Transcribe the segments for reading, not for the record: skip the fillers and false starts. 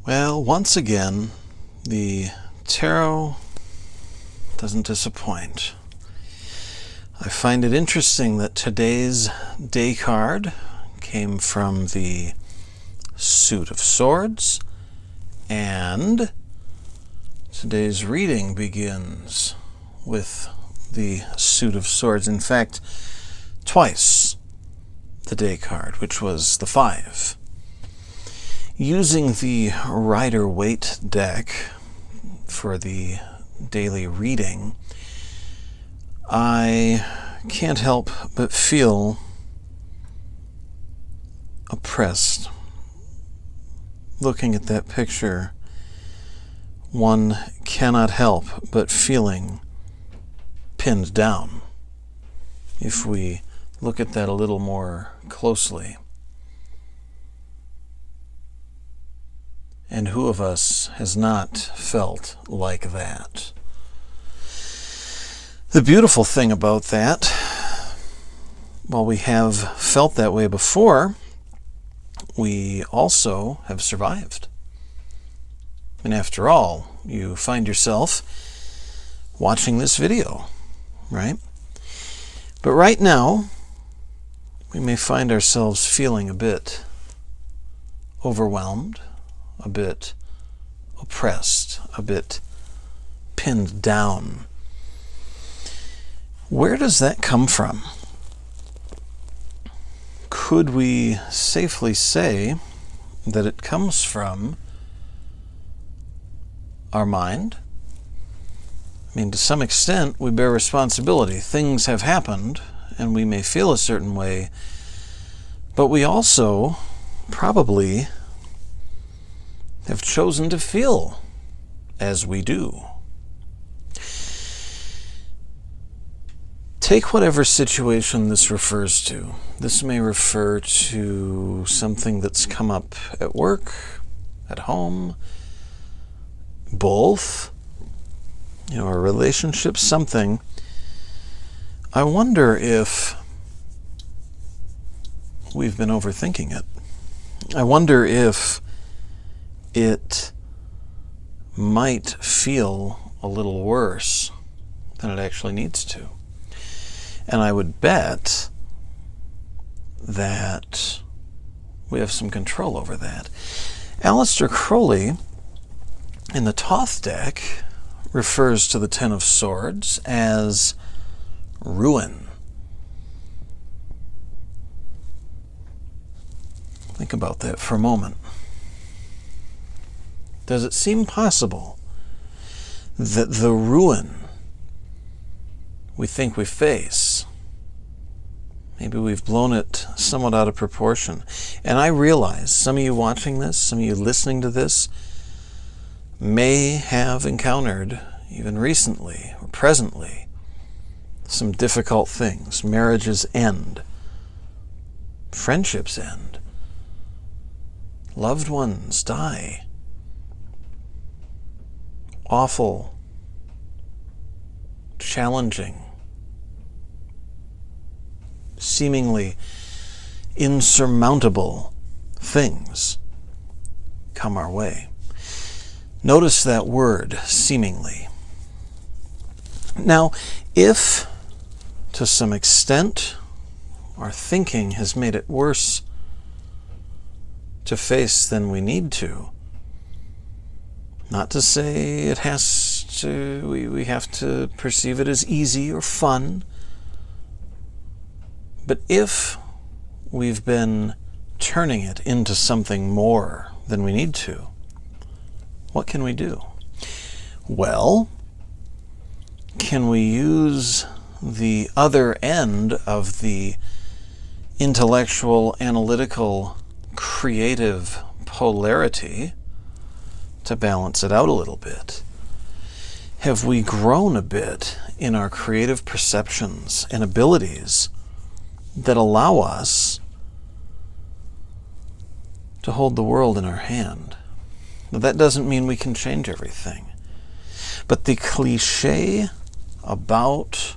Well, once again, the tarot doesn't disappoint. I find it interesting that today's day card came from the Suit of Swords, and today's reading begins with the Suit of Swords. In fact, twice the day card, which was the 5. Using the Rider-Waite deck for the daily reading, I can't help but feel oppressed. Looking at that picture, one cannot help but feeling pinned down if we look at that a little more closely. And who of us has not felt like that? The beautiful thing about that, while we have felt that way before, we also have survived. And after all, you find yourself watching this video, right? But right now, we may find ourselves feeling a bit overwhelmed, a bit oppressed, a bit pinned down. Where does that come from? Could we safely say that it comes from our mind? I mean, to some extent, we bear responsibility. Things have happened, and we may feel a certain way, but we also probably have chosen to feel as we do. Take whatever situation this refers to. This may refer to something that's come up at work, at home, both, a relationship, something. I wonder if we've been overthinking it. I wonder if it might feel a little worse than it actually needs to. And I would bet that we have some control over that. Aleister Crowley, in the Thoth deck, refers to the Ten of Swords as ruin. Think about that for a moment. Does it seem possible that the ruin we think we face, maybe we've blown it somewhat out of proportion? And I realize some of you watching this, some of you listening to this, may have encountered, even recently or presently, some difficult things. Marriages end. Friendships end. Loved ones die. Awful, challenging, seemingly insurmountable things come our way. Notice that word, seemingly. Now, if to some extent our thinking has made it worse to face than we need to, not to say it has to, we have to perceive it as easy or fun, but if we've been turning it into something more than we need to, what can we do? Well, can we use the other end of the intellectual, analytical, creative polarity to balance it out a little bit? Have we grown a bit in our creative perceptions and abilities that allow us to hold the world in our hand? Now, that doesn't mean we can change everything, but the cliche about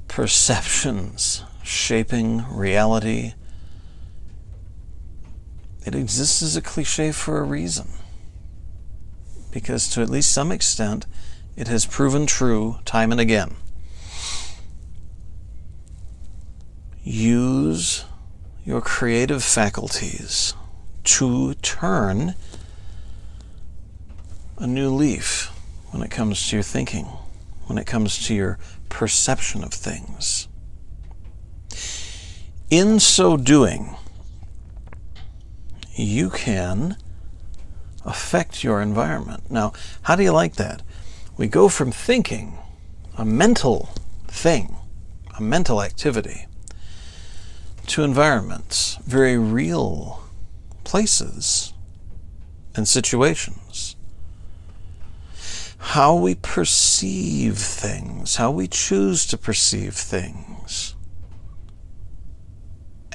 perceptions shaping reality, it exists as a cliche for a reason. because to at least some extent it has proven true time and again. Use your creative faculties to turn a new leaf when it comes to your thinking, when it comes to your perception of things. In so doing, you can affect your environment. Now, how do you like that? We go from thinking, a mental thing, a mental activity, to environments, very real places and situations. How we perceive things, how we choose to perceive things,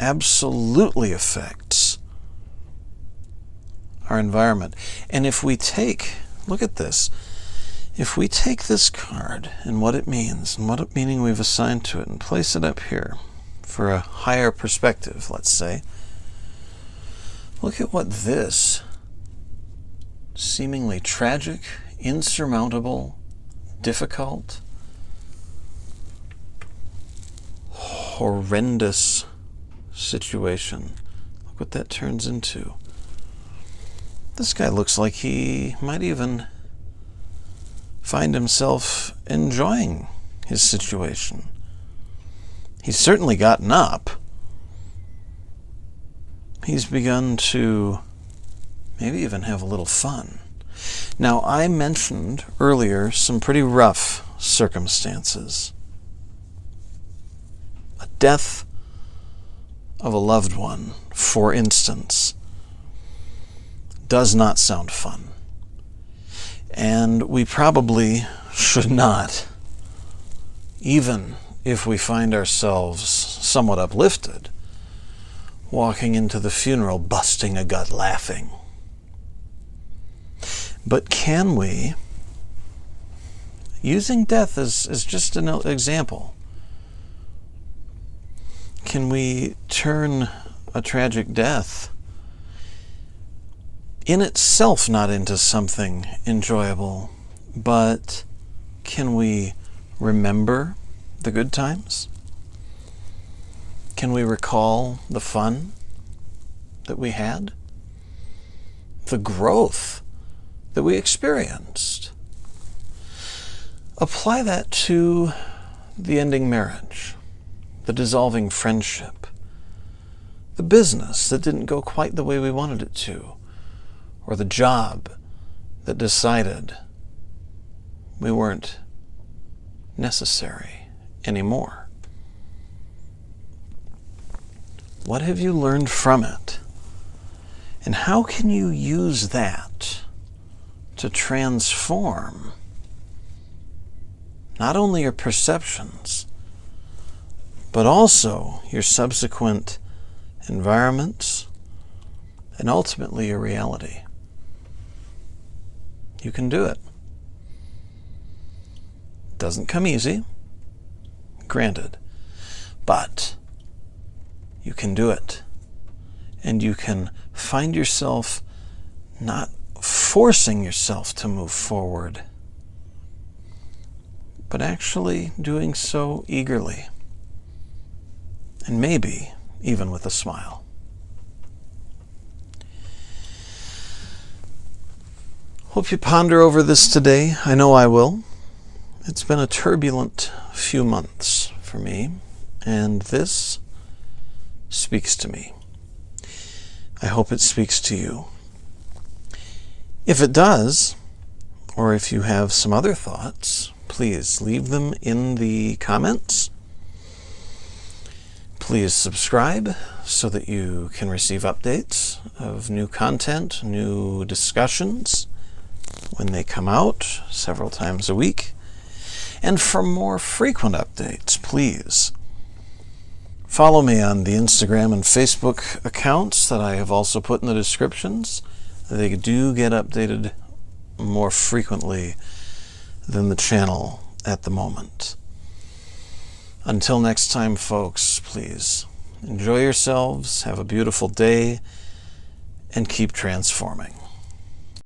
absolutely affects our environment. And if we take, look at this, if we take this card and what it means and what meaning we've assigned to it and place it up here for a higher perspective, let's say, look at what this seemingly tragic, insurmountable, difficult, horrendous situation. Look what that turns into. This guy looks like he might even find himself enjoying his situation. He's certainly gotten up. He's begun to maybe even have a little fun. Now, I mentioned earlier some pretty rough circumstances. A death of a loved one, for instance, does not sound fun. And we probably should not, even if we find ourselves somewhat uplifted, walking into the funeral busting a gut laughing. But can we, using death as just an example, can we turn a tragic death in itself not into something enjoyable, but can we remember the good times? Can we recall the fun that we had? The growth that we experienced? Apply that to the ending marriage, the dissolving friendship, the business that didn't go quite the way we wanted it to, or the job that decided we weren't necessary anymore. What have you learned from it? And how can you use that to transform not only your perceptions, but also your subsequent environments and ultimately your reality? You can do it. It doesn't come easy, granted, but you can do it. And you can find yourself not forcing yourself to move forward, but actually doing so eagerly, and maybe even with a smile. Hope you ponder over this today. I know I will. It's been a turbulent few months for me, and this speaks to me. I hope it speaks to you. If it does, or if you have some other thoughts, please leave them in the comments. Please subscribe so that you can receive updates of new content, new discussions when they come out several times a week. And for more frequent updates, please follow me on the Instagram and Facebook accounts that I have also put in the descriptions. They do get updated more frequently than the channel at the moment. Until next time, folks, please enjoy yourselves, have a beautiful day, and keep transforming.